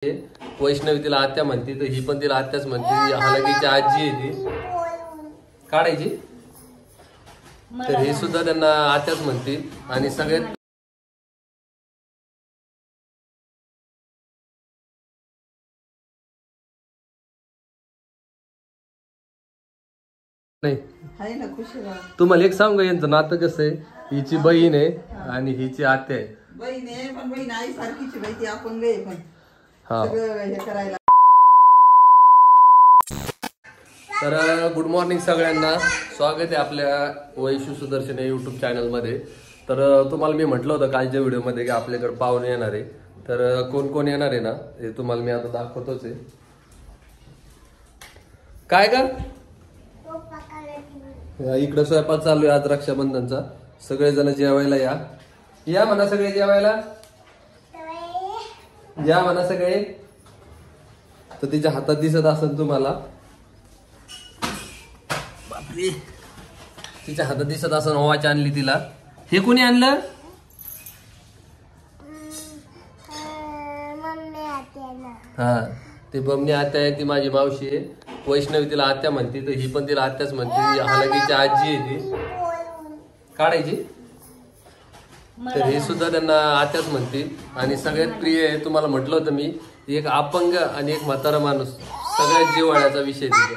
वैष्णवी तिला आत्या म्हणते, तर ही पण तिला आत्याच म्हणते. हालाकीची आजी आहे ती काढायची, तर ही सुद्धा त्यांना आत्याच म्हणते. आणि सगळ्यात नाही तुम्हाला एक सांगू, यांचं नातं कसं आहे, हिची बहीण आहे आणि हिची आत्या आहे. बहीण आहे पण बहीण आई सारखीची बाई, ती आपण गे पण सगळं हे करायला. तर गुड मॉर्निंग सगळ्यांना, स्वागत आहे आपल्या वैशू सुदर्शन यूट्यूब चॅनलमध्ये. तर तुम्हाला मी म्हटलं होतं कालच्या व्हिडिओमध्ये की आपल्याकडे पाहुणे येणार आहे. तर कोण कोण येणार आहे ना, हे तुम्हाला मी आता दाखवतोच आहे. काय का इकडं स्वयंपाक चालू आहे आज रक्षाबंधनचा. सगळेजण जेवायला या, या म्हणा सगळे जेवायला या म्हणा सगळे. तर तिच्या हातात दिसत असेल तुम्हाला, बापरे, तिच्या हातात दिसत असेल वॉच आणली तिला. हे कोणी आणलं? हा, ते बमणी आत्या आहे, ती माझी मावशी आहे. वैष्णवी तिला आत्या म्हणते, तर ही पण तिला आत्याच म्हणते. हालाकीची आजी आहे ती काढायची, तर ही सुद्धा त्यांना आत्याच म्हणते. आणि सगळ्यात प्रिय आहे, तुम्हाला म्हटलं होतं मी, एक अपंग आणि एक म्हातारा माणूस, सगळ्यात जिव्हाळ्याचा विषय तिथे.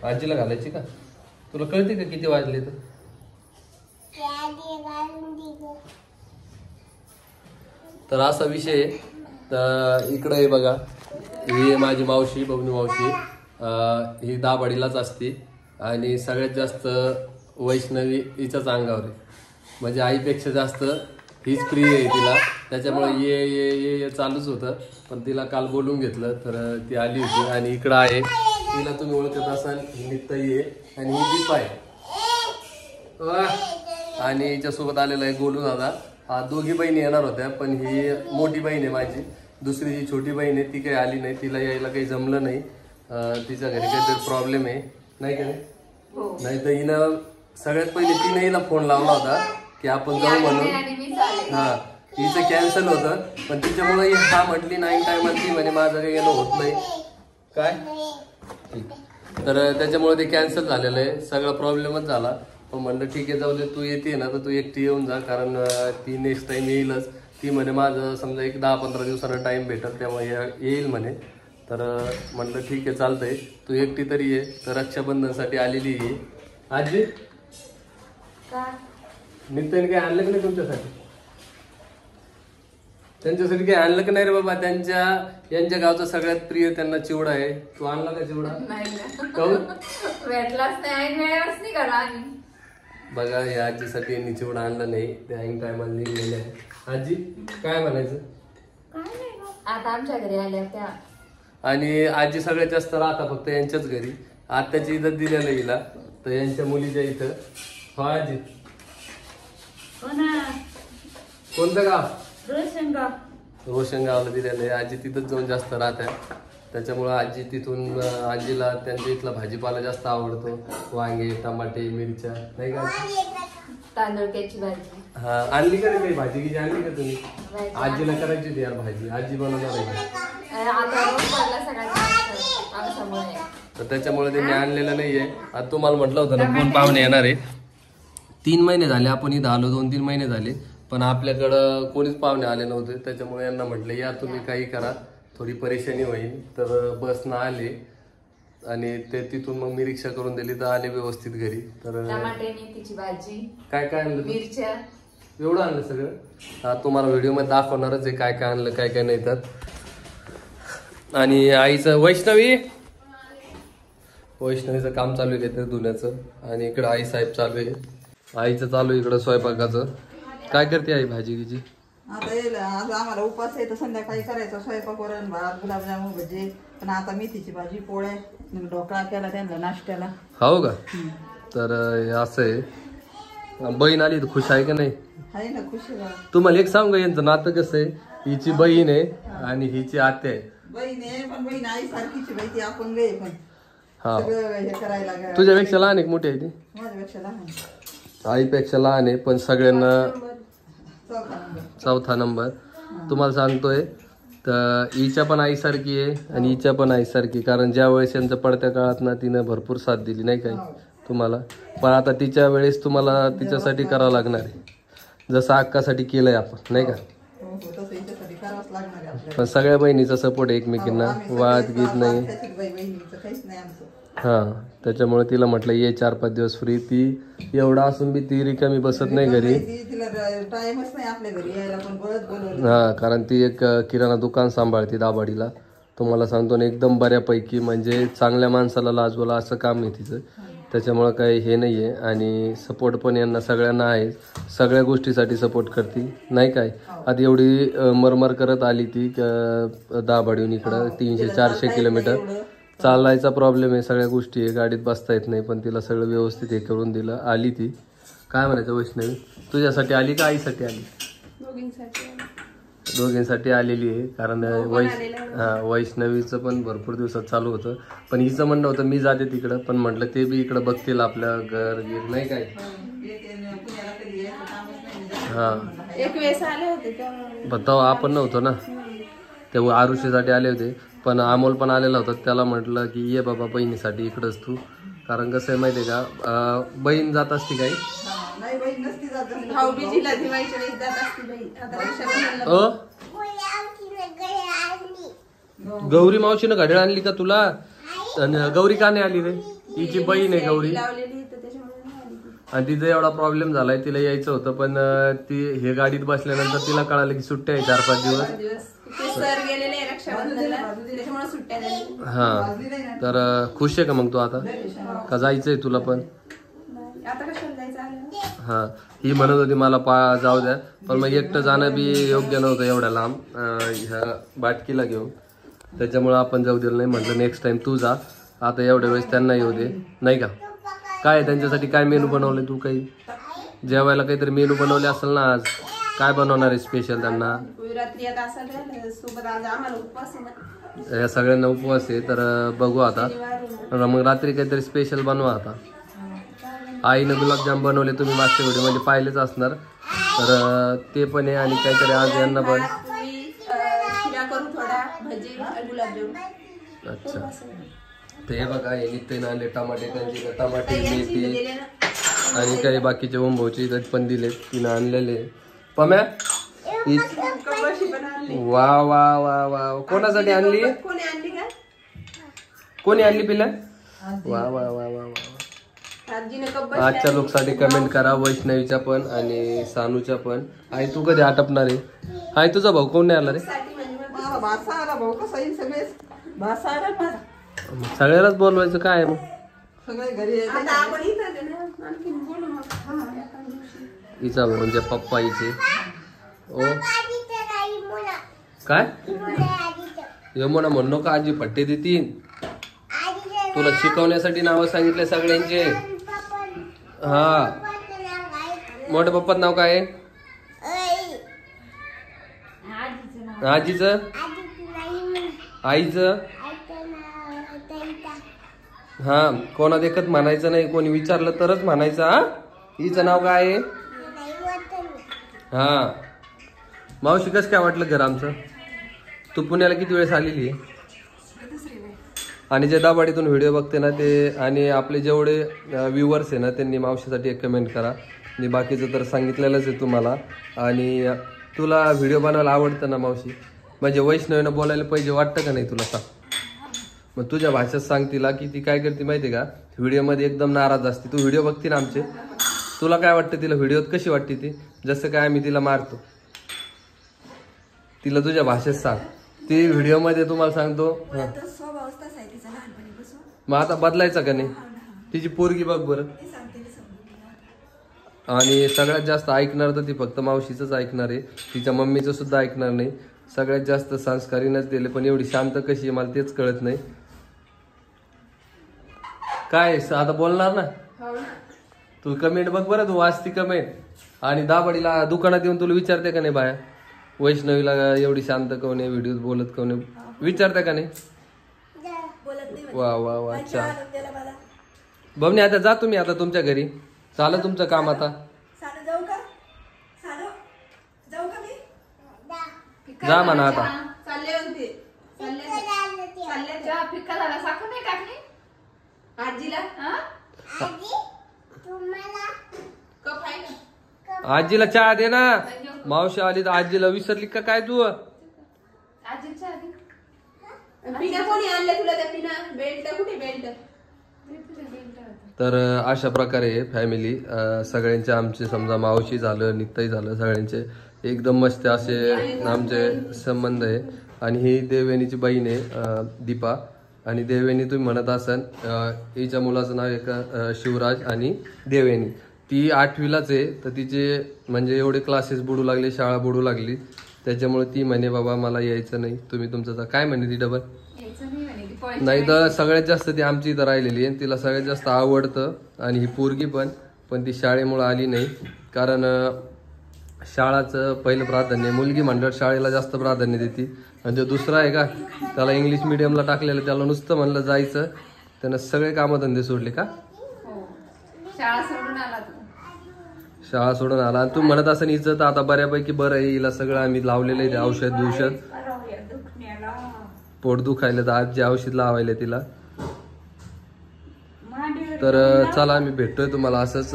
आजीला घालायची का? तुला कळते का किती वाजले? तर असा विषय आहे. तर इकडे आहे बघा, ही माझी मावशी, बबनी मावशी. ही दाभाडीलाच असते आणि सगळ्यात जास्त वैष्णवी हिच्याच अंगावर आहे, म्हणजे आईपेक्षा जास्त हीच प्रिय आहे तिला. त्याच्यामुळे ये ये ये ये चालूच होतं. पण तिला काल बोलून घेतलं तर ती आली होती. आणि इकडं आहे, तिला तुम्ही ओळखत असाल, ही नित्ताई आहे आणि ही दीपा आहे. आणि हिच्यासोबत आलेला आहे गोलू दादा. हा, दोघी बहिणी येणार होत्या, पण ही मोठी बहीण आहे माझी. दुसरी जी छोटी बहीण आहे ती काही आली नाही, तिला यायला काही जमलं नाही. तिच्या घरी काहीतरी प्रॉब्लेम आहे, नाही का? नाही तर हिनं सगळ्यात पहिले तिने हिला फोन लावला होता की आपण जाऊ म्हणून. हा, हिचं कॅन्सल होतं, पण तिच्यामुळे हा म्हटली नाही टायमात, ती म्हणे माझं काही येणं होत नाही काय. तर त्याच्यामुळे ते कॅन्सल झालेलं आहे, सगळा प्रॉब्लेमच झाला. पण म्हणलं ठीक आहे, जाऊ दे, तू येते ना तर तू एकटी येऊन जा, कारण ती नेक्स्ट टाइम येईलच. ती म्हणे माझं समजा एक 10-15 दिवसांना टाइम भेटल, त्यामुळे येईल म्हणे. तर म्हणलं ठीक आहे, चालतंय, तू एकटी तरी ये. तर रक्षाबंधनसाठी आलेली आहे आजी. नित्याने काही आणलं की नाही तुमच्यासाठी? त्यांच्यासाठी काही आणलं की नाही रे बाबा? यांच्या गावचा सगळ्यात प्रिय त्यांना चिवडा आहे. तू आणला का चिवडा? बघा, या आजीसाठी यांनी चिवडा आणला नाही, ते ऐन टायमाला निघलेले आहे. आजी काय म्हणायचं? आता आमच्या घरी आल्या त्या. आणि आजी सगळ्यात जास्त राहता फक्त यांच्याच घरी. आत्याची इज्जत दिलेलं हिला, तर यांच्या मुलीच्या इथं. हो आजी, कोणतं गाव? रोशनगावला दिलेलं आहे. आजी तिथंच जाऊन जास्त राहत आहे, त्याच्यामुळं आजी तिथून, आजीला त्यांच्या इथला भाजीपाला जास्त आवडतो. वांगे, टमाटे, मिरच्या, नाही का? तांदूळक्याची भाजी. हा, आणली का रे काही भाजी की आणली का तुम्ही? आजीला करायची होती यार भाजी, आजी बनवणार आहे. तर त्याच्यामुळे त्यांनी आणलेलं नाहीये. आता तुम्हाला म्हटलं होतं ना कोण पाहुणे येणार आहे. 3 महिने झाले आपण इथं आलो, 2-3 महिने झाले, पण आपल्याकडं कोणीच पाहुणे आले नव्हते. त्याच्यामुळे यांना म्हटलं या तुम्ही काही करा, थोडी परेशानी होईल. तर बसनं आले आणि ते तिथून मग मी रिक्षा करून दिली, तर आले व्यवस्थित घरी. तर टमाट्याची भाजी, काय काय आणलं? मिरच्या, एवढं आणलं सगळं. हा, तुम्हाला व्हिडिओ मध्ये दाखवणारच आहे काय काय आणलं, काय काय नाही. तर आणि आईचं, वैष्णवीचं काम चालू आहे काहीतरी धुण्याचं. आणि इकडं आई साहेब चालू आहे, आईचं चालू आहे इकडं स्वयंपाकाचं. काय करते आई भाजी गिजी? आता येईल, आज आम्हाला उपास आहे तर संध्याकाळी करायचा स्वयंपाक, वरण भात, गुलाबजामुन, भजी. पण आता मेथीची भाजी, पोळ्या, ढोकळा केला त्यांना नाश्त्याला. हो का? तर असं आहे. बहीण आली तर खुश आहे का नाही? आहे ना, खुश आहे. तुम्हाला एक सांगू, यांचं नातं कसं आहे, हिची बहीण आहे आणि हिची आत्या आहे. बहीण आहे पण बहीण आई सारखीची बाई, ती आपण गे पण सगळं हे करायला. तुझ्यापेक्षा लहान आहे मोठी आहे ती? माझ्यापेक्षा लहान, आईपेक्षा लहान आहे, पण सगळ्यांना चौथा नंबर तुम्हाला सांगतोय. तर हिच्या पण आईसारखी आहे आणि हिच्या पण आईसारखी, कारण ज्या वेळेस यांचं पडत्या काळात ना तिनं भरपूर साथ दिली नाही काय तुम्हाला. पण आता तिच्या वेळेस तुम्हाला तिच्यासाठी करावं लागणार आहे, जसं अक्कासाठी केलंय आपण नाही का. पण सगळ्या बहिणीचा सपोर्ट आहे एकमेकींना, वाद गीत नाही. हां, त्याच्यामुळे तिला म्हटलं ये 4-5 दिवस फ्री. ती एवढा असून बी ती रिकामी बसत नाही घरी. हां, कारण ती एक किराणा दुकान सांभाळते दाभाडीला. तुम्हाला सांगतो ना, एकदम बऱ्यापैकी म्हणजे चांगल्या माणसाला लाजवला असं काम आहे तिचं. त्याच्यामुळं काही हे नाही आहे. आणि सपोर्ट पण यांना सगळ्यांना आहे, सगळ्या गोष्टीसाठी सपोर्ट करते नाही काय. आता एवढी मरमर करत आली ती दाभाडीहून इकडं 300-400 किलोमीटर चालायचा प्रॉब्लेम आहे, सगळ्या गोष्टी आहे, गाडीत बसता येत नाही. पण तिला सगळं व्यवस्थित हे करून दिलं. आली ती काय म्हणायचं वैष्णवी, तुझ्यासाठी आली का आईसाठी आली? दोघींसाठी आलेली आहे. कारण वैष्णवीचं पण भरपूर दिवसात चालू होतं. पण हिचं म्हणणं होतं मी जाते तिकडं, पण म्हटलं ते बी इकडं बघतील आपलं घर गिर नाही काय. हां, एक वेळेस आले होते बताव आपण नव्हतो ना, ते आरुषीसाठी आले होते. पण अमोल पण आलेला होता, त्याला म्हटलं की ये बाबा बहिणीसाठी इकडंच तू. कारण कसं आहे माहिती आहे का, बहीण जात असती काही गौरी मावशीनं घड्याळ आणली का तुला? गौरी का नाही आली रे? हिची बहीण आहे गौरी. आणि तिचा एवढा प्रॉब्लेम झालाय, तिला यायचं होतं पण ती हे गाडीत बसल्यानंतर तिला कळालं की सुट्ट्या आहे 4-5 दिवस. हा, तर खुश आहे का मग तू आता का जायचंय तुला पण? हा, ही म्हणत होती मला जाऊ द्या, पण मग एकटं जाणं बी योग्य नव्हतं एवढ्या लांब ह्या बाटकीला घेऊन. त्याच्यामुळं आपण जाऊ दिलं नाही. म्हटलं नेक्स्ट टाइम तू जा, आता एवढ्या वेळेस त्यांना येऊ दे नाही का. काय त्यांच्यासाठी काय मेनू बनवले तू? काही जेवायला काहीतरी मेनू बनवले असेल ना आज? काय बनवणार आहे स्पेशल त्यांना? या सगळ्यांना उपवास आहे तर बघू आता. मग रात्री काहीतरी स्पेशल बनवा. आता आईनं गुलाबजाम बनवले, तुम्ही मागच्या व्हिडिओमध्ये पाहिलेच असणार, तर ते पण आहे. आणि काहीतरी आज यांना पण अच्छा. तर हे बघा, हे निघते ना टमाटे कंजी, टमाटे मेथी आणि काही बाकीचे ओंबोचे पण दिलेत, तिनं आणलेले. पम्या वा वा वा वा, कोणासाठी आणली? कोणी आणली पिल्या? वा वा वा वा वा. आजच्या लोकसाठी कमेंट करा, वैष्णवीच्या पण आणि सानूच्या पण. आई तू कधी आटपणार आहे? आई तुझा भाऊ कोण नाही आला रे? सगळ्यालाच बोलवायचं काय मग? हिचा म्हणजे पप्पा हिचे. ओ काय यमुना म्हणू नका, आजी फट्टे देतील तुला. शिकवण्यासाठी नावं सांगितले सगळ्यांचे. हा, मोठ्या पप्पाचं नाव काय आहे? आजीचं? आईचं? हा, कोणा देखत म्हणायचं नाही, कोणी विचारलं तरच म्हणायचं. हा, हिचं नाव काय आहे? हा. मावशी कसं काय वाटलं घर आमचं? तू पुण्याला किती वेळेस आलेली आहे? आणि जे दाभाडीतून व्हिडिओ बघते ना ते, आणि आपले जेवढे व्ह्युअर्स आहे ना, त्यांनी मावशीसाठी एक कमेंट करा. आणि बाकीचं तर सांगितलेलंच आहे तुम्हाला. आणि तुला व्हिडिओ बनवायला आवडतं ना मावशी? म्हणजे वैष्णवीनं बोलायला पाहिजे वाटतं का नाही तुला? सांग मग तुझ्या भाषेत सांग तिला की ती काय करते माहिती का, व्हिडिओमध्ये एकदम नाराज असते. तू व्हिडिओ बघते ना आमचे, तुला काय वाटतं तिला व्हिडिओत कशी वाटते ती? जसं काय आम्ही तिला मारतो, तिला तुझ्या भाषेत सांग. ती व्हिडिओमध्ये तुम्हाला सांगतो. मग आता बदलायचं का नाही? तिची पोरगी बघ बरं. आणि सगळ्यात जास्त ऐकणार तर ती फक्त मावशीचंच ऐकणार आहे, तिच्या मम्मीचं सुद्धा ऐकणार नाही. सगळ्यात जास्त संस्कारीनच दिले, पण एवढी शांत कशी आहे मला तेच कळत नाही. काय आता बोलणार ना? तू कमेंट बघ बरं, तू वाचती कमेंट. आणि दाभाडीला दुकानात येऊन तुला विचारते का नाही बाया, वैष्णवीला एवढी शांत कोण आहे, व्हिडिओ बोलत कोण आहे, विचारते का नाही? वा वा वा, अच्छा. बबनी आता जा तुम्ही आता तुमच्या घरी, चालं तुमचं काम आता. जा म्हणा आता. चालले होते चालले चहा फिक्का झाला. साखर नाही टाकली आजीला? कप आहे ना? आजीला चहा दे ना. मावशी आली तर आजीला विसरली का काय तू? आजी चहा दे. पिना कोणी आणलं तुला? त्या पिना बेल्ट कुठे? बेल्ट तर अशा प्रकारे फॅमिली सगळ्यांचे आमचे समजा मावशी झालं नित्ताई झालं सगळ्यांचे एकदम मस्त असे आमचे संबंध आहे. आणि ही देवयानीची बहीण आहे दीपा. आणि देवयानी तुम्ही म्हणत असाल हिच्या मुलाचं नाव आहे शिवराज आणि देवयानी. ती 8वीलाच आहे. तर तिचे म्हणजे एवढे क्लासेस बुडू लागले, शाळा बुडू लागली. त्याच्यामुळे ती म्हणे बाबा मला यायचं नाही. तुम्ही तुमचं काय म्हणे ती डबल नाही तर सगळ्यात जास्त ती आमची इथं राहिलेली आहे. तिला सगळ्यात जास्त आवडतं. आणि ही पोरगी पण ती शाळेमुळे आली नाही. कारण शाळाचं पहिलं प्राधान्य, मुलगी म्हणल्यावर शाळेला जास्त प्राधान्य देते. आणि जो दुसरा आहे का त्याला इंग्लिश मिडियमला टाकलेलं, त्याला नुसतं म्हणलं जायचं, त्यानं सगळे कामधंदे सोडले का. शाळा सोडून आला तू? शाळा सोडून आला. आणि तू म्हणत असं हिचं तर आता बऱ्यापैकी बरं आहे. हिला सगळं आम्ही लावलेलं आहे औषध पोट दुखायला तर आज जे औषध लावायला तिला. तर चला आम्ही भेटतोय तुम्हाला असंच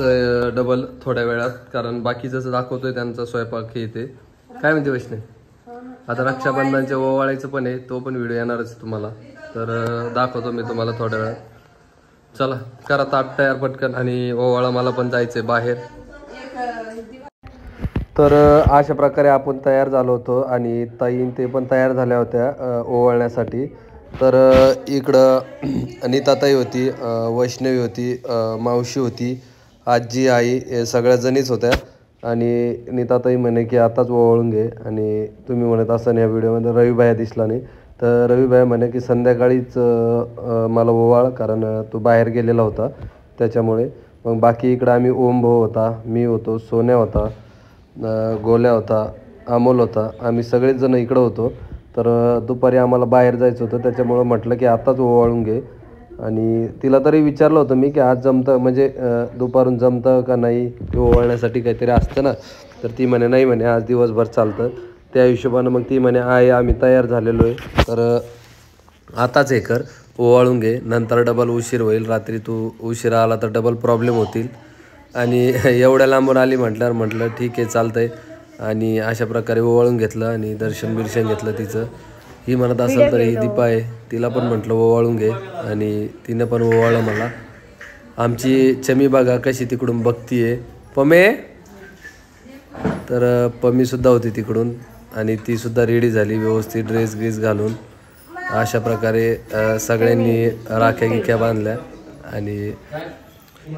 डबल थोड्या वेळात. कारण बाकीचं दाखवतोय त्यांचा स्वयंपाक हे ते. काय म्हणते वैष्णवी? आता रक्षाबंधनच्या ओवाळायचं पण आहे, तो पण व्हिडिओ येणारच तुम्हाला. तर दाखवतो मी तुम्हाला थोड्या वेळात. चला करा ताट तयार पटकन. आणि ओवाळा मला पण जायचंय बाहेर. तर अशा प्रकारे आपण तयार झालो होतो. आणि ताईन ते पण तयार झाल्या होत्या ओवाळण्यासाठी. तर इकडं अनिताताई होती, वैष्णवी होती, मावशी होती, आजी आई हे सगळ्या जणीच होत्या. आणि नीताताई म्हणे की आताच ओवाळून घे. आणि तुम्ही म्हणत असताना या व्हिडिओमध्ये रविबाया दिसला नाही. तर रविबाया म्हणे की संध्याकाळीच मला ओवाळ, कारण तो बाहेर गेलेला होता त्याच्यामुळे. मग बाकी इकडं आम्ही ओम भाऊ होता, मी होतो, सोन्या होता, गोल्या होता, अमोल होता. आम्ही सगळेच जण इकडं होतो. तर दुपारी आम्हाला बाहेर जायचं होतं त्याच्यामुळं म्हटलं की आताच ओवाळून घे. आणि तिला तरी विचारलं होतं मी की आज जमतं म्हणजे दुपारून जमतं का नाही, ते ओवाळण्यासाठी काहीतरी असतं ना. तर ती म्हणे नाही म्हणे आज दिवसभर चालतं. त्या हिशोबानं मग ती म्हणे आहे आम्ही तयार झालेलो आहे. तर आताच हे कर, ओवाळून घे, नंतर डबल उशीर होईल. रात्री तू उशिरा आला तर डबल प्रॉब्लेम होतील. आणि एवढ्या लांबून आली म्हटलं ठीक आहे चालतंय. आणि अशा प्रकारे ओवाळून घेतलं आणि दर्शन घेतलं तिचं. ही म्हणत असेल तर ही दीपा आहे, तिला पण म्हटलं ओवाळून घे. आणि तिनं पण ओवाळलं मला. आमची चमी बघा कशी तिकडून बघतीये. पमे तर पमीसुद्धा होती तिकडून. आणि तीसुद्धा रेडी झाली व्यवस्थित ड्रेस घालून. अशा प्रकारे सगळ्यांनी राख्या गिख्या बांधल्या. आणि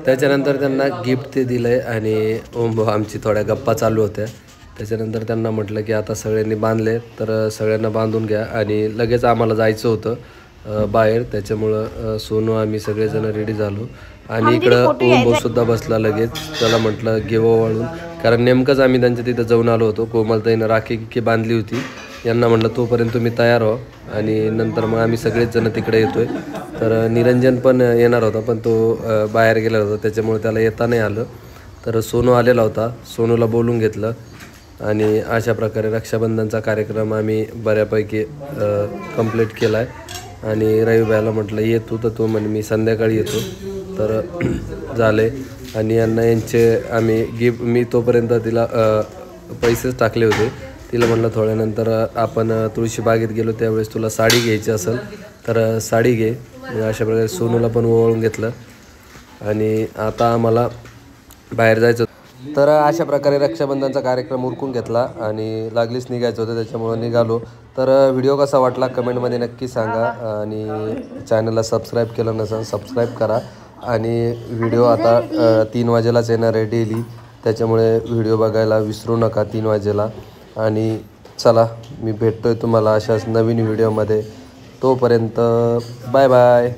त्याच्यानंतर त्यांना गिफ्ट ते दिलं आहे. आणि ओम आमची थोड्या गप्पा चालू होत्या. त्याच्यानंतर त्यांना म्हटलं की आता सगळ्यांनी बांधले तर सगळ्यांना बांधून घ्या. आणि लगेच आम्हाला जायचं होतं बाहेर. त्याच्यामुळं सोनू आम्ही सगळेजण रेडी झालो. आणि इकडं ओमभाऊसुद्धा बसला लगेच. त्याला म्हटलं घे ओवाळून, कारण नेमकंच आम्ही त्यांच्या तिथं जाऊन आलो होतो. कोमलताईनं राखी गिखी बांधली होती. यांना म्हटलं तोपर्यंत तुम्ही तयार हो. आणि नंतर मग आम्ही सगळेच जण तिकडे येतोय. तर निरंजन पण येणार होता पण तो बाहेर गेला होता त्याच्यामुळे त्याला येता नाही आलं. तर सोनू आलेला होता, सोनूला बोलून घेतलं. आणि अशा प्रकारे रक्षाबंधनचा कार्यक्रम आम्ही बऱ्यापैकी कंप्लीट केला आहे. आणि रविबाईला म्हटलं ये तू, तर तो म्हणे मी संध्याकाळी येतो. तर झाले. आणि यांचे आम्ही गिफ्ट, मी तोपर्यंत तिला पैसेच टाकले होते. तिला म्हटलं थोड्यानंतर आपण तुळशीबागेत गेलो त्यावेळेस तुला साडी घ्यायची असेल तर साडी घे. अशा प्रकारे सोनूला पण ओवाळून घेतलं. आणि आता आम्हाला बाहेर जायचं. तर अशा प्रकारे रक्षाबंधनचा कार्यक्रम उरकून घेतला आणि लागलीच निघायचं होतं त्याच्यामुळे निघालो. तर व्हिडिओ कसा वाटला कमेंटमध्ये नक्की सांगा. आणि चॅनलला सबस्क्राईब केलं नसेल सबस्क्राईब करा. आणि व्हिडिओ आता 3 वाजेलाच येणार आहे डेली, त्याच्यामुळे व्हिडिओ बघायला विसरू नका 3 वाजेला. आणि चला मी भेटतोय तुम्हाला अशाच नवीन व्हिडिओमध्ये. तोपर्यंत बाय बाय.